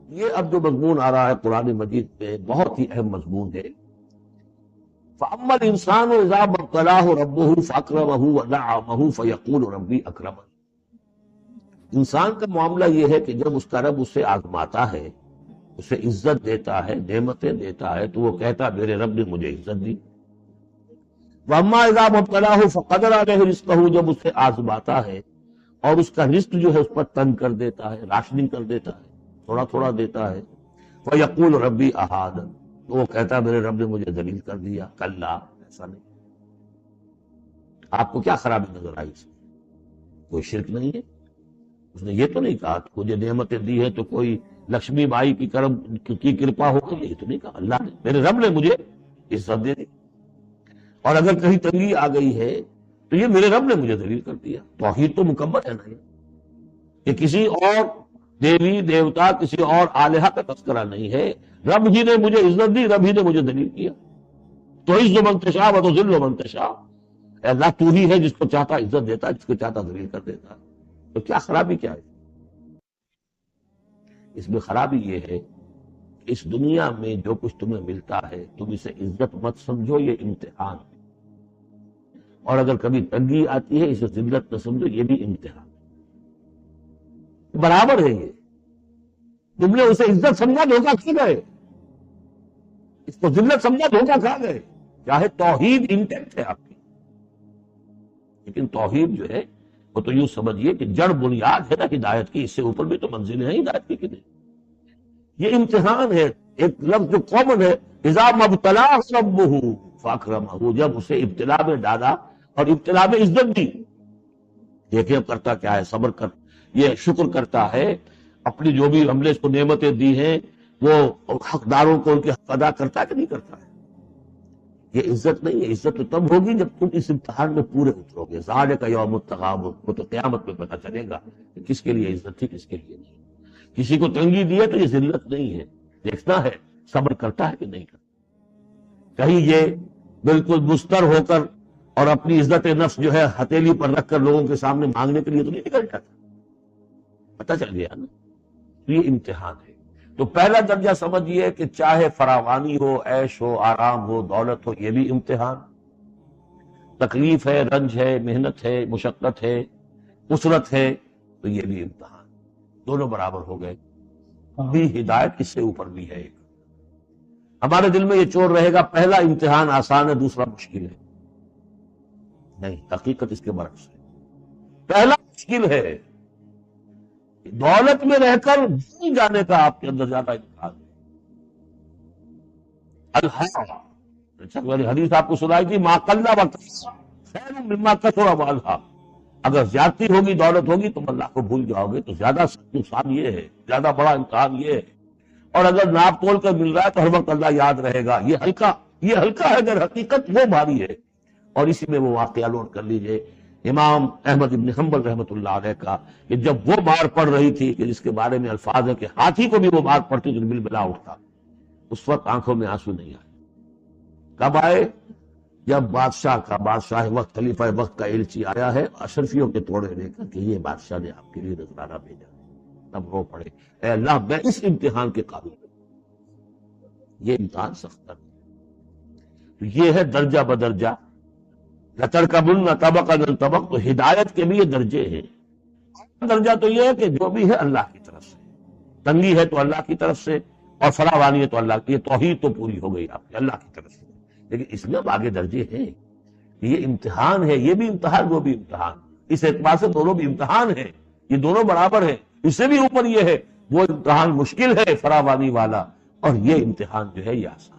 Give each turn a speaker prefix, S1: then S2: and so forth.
S1: یہ اب جو مضمون آ رہا ہے قرآن مجید میں بہت ہی اہم مضمون ہے. فَأَمَّا الْإِنسَانُ إِذَا مَا ابْتَلَاهُ رَبُّهُ فَأَكْرَمَهُ وَنَعَّمَهُ فَيَقُولُ رَبِّي أَكْرَمَنِ. انسان کا معاملہ یہ ہے کہ جب اس کا رب اسے آزماتا ہے، اسے عزت دیتا ہے، نعمتیں دیتا ہے، تو وہ کہتا میرے رب نے مجھے عزت دی. وَأَمَّا إِذَا مَا ابْتَلَاهُ فَقَدَرَ عَلَيْهِ رِزْقَهُ، جب اسے آزماتا ہے اور اس کا رزق جو ہے اس پر تنگ کر دیتا ہے، راشننگ کر دیتا ہے، تھوڑا تھوڑا دیتا ہے. فَيَقُولُ رَبِّي أَهَانَنِ، تو وہ کہتا میرے رب نے مجھے ذلیل کر دیا. کلا، ایسا نہیں. آپ کو کیا خرابی نظر آئی اس میں؟ کوئی شرک نہیں ہے. اس نے یہ تو نہیں کہا کہ مجھے نعمتیں دی ہے تو کوئی لکشمی بائی کی کرم کی کرپا ہو گئی، یہ تو نہیں کہا. اللہ نے، میرے رب نے مجھے عزت دے دی. اور اگر کہیں تنگی آ گئی ہے تو یہ میرے رب نے مجھے ذلیل کر دیا. توحید تو مکمل ہے نا یہ کسی اور دیوی دیوتا کسی اور الہہ کا تذکرہ نہیں ہے. رب ہی نے مجھے عزت دی، رب ہی نے مجھے ذلیل کیا. تو عز من تشاء و تذل من تشاء، اے اللہ تو ہی ہے جس کو چاہتا عزت دیتا، جس کو چاہتا ذلیل کر دیتا. تو کیا خرابی کیا ہے اس میں؟ خرابی یہ ہے کہ اس دنیا میں جو کچھ تمہیں ملتا ہے تم اسے عزت مت سمجھو، یہ امتحان ہے. اور اگر کبھی تنگی آتی ہے اسے ذلت نہ سمجھو، یہ بھی امتحان ہے. برابر ہے یہ. تم نے اسے عزت سمجھا، دھوکہ کھا گئے. اس کو ذلت سمجھا، دھوکہ کھا گئے. چاہے توحید انٹیکٹ ہے آپ کی، لیکن توحید جو ہے وہ تو یوں سمجھیے کہ جڑ بنیاد ہے نا ہدایت کی. اس سے اوپر بھی تو منزلیں ہیں ہدایت کی نہیں. یہ امتحان ہے. ایک لفظ جو کامن ہے، اذا ما ابتلاه ربه فاکرمہ، جب اسے ابتلا میں ڈالا اور ابتلا میں عزت دی. دیکھیں اب کرتا کیا ہے، صبر کر، یہ شکر کرتا ہے. اپنی جو بھی ہم نے اس کو نعمتیں دی ہیں وہ حقداروں کو ان کے حق ادا کرتا ہے کہ نہیں کرتا ہے. یہ عزت نہیں ہے. عزت تو تب ہوگی جب تم اس امتحان میں پورے اترو گے. ذالک یوم التغابن، وہ تو قیامت میں پتہ چلے گا کہ کس کے لیے عزت تھی کس کے لیے نہیں. کسی کو تنگی دی ہے تو یہ ذلت نہیں ہے، دیکھنا ہے صبر کرتا ہے کہ نہیں کرتا. کہیں یہ بالکل مستر ہو کر اور اپنی عزت نفس جو ہے ہتھیلی پر رکھ کر لوگوں کے سامنے مانگنے کے لیے تو نہیں نکل جاتا. پتہ چل گیا نا. یہ امتحان ہے. تو پہلا درجہ سمجھیے کہ چاہے فراوانی ہو، عیش ہو، آرام ہو، دولت ہو، یہ بھی امتحان. تکلیف ہے، رنج ہے، محنت ہے، مشقت ہے، اسرت ہے، تو یہ بھی امتحان. دونوں برابر ہو گئے. بھی ہدایت اس سے اوپر بھی ہے. ایک ہمارے دل میں یہ چور رہے گا پہلا امتحان آسان ہے دوسرا مشکل ہے. نہیں، حقیقت اس کے برعکس ہے. پہلا مشکل ہے. دولت میں رہ کر بھول جانے کا آپ کے اندر زیادہ امکان ہے. حدیث آپ کو سنائی تھی، ما قل و کثر خیر مما کثر و الہا. اگر زیادتی ہوگی، دولت ہوگی، تم اللہ کو بھول جاؤ گے. تو زیادہ نقصان یہ ہے، زیادہ بڑا امتحان یہ ہے. اور اگر ناپ تول کر مل رہا ہے تو ہر وقت اللہ یاد رہے گا. یہ ہلکا ہے، اگر حقیقت وہ بھاری ہے. اور اسی میں وہ واقعہ نوٹ کر لیجئے امام احمد ابن حنبل رحمۃ اللہ علیہ کا، کہ جب وہ مار پڑ رہی تھی کہ جس کے بارے میں الفاظ ہے کہ ہاتھی کو بھی وہ مار پڑتی تو بالبلا اٹھتا، اس وقت آنکھوں میں آنسو نہیں آئے. کب آئے؟ جب بادشاہ وقت، خلیفہ وقت کا ایلچی آیا ہے اشرفیوں کے توڑے لے کر کہ یہ بادشاہ نے آپ کے لیے نذرانہ بھیجا. تب رو پڑے، اے اللہ میں اس امتحان کے قابل ہوں. یہ امتحان سخت ہے. تو یہ ہے درجہ بدرجہ. لَتَرْكَبُنَّ طَبَقًا عَنْ طَبَقٍ. تو ہدایت کے بھی یہ درجے ہیں. درجہ تو یہ ہے کہ جو بھی ہے اللہ کی طرف سے. تنگی ہے تو اللہ کی طرف سے، اور فراوانی ہے تو اللہ کی. یہ توحید تو پوری ہو گئی آپ کی اللہ کی طرف سے. لیکن اس میں اب آگے درجے ہیں. یہ امتحان ہے، یہ بھی امتحان، وہ بھی امتحان. اس اعتبار سے دونوں بھی امتحان ہیں. یہ دونوں برابر ہیں. اس سے بھی اوپر یہ ہے، وہ امتحان مشکل ہے فراوانی والا، اور یہ امتحان جو ہے یہ آسان.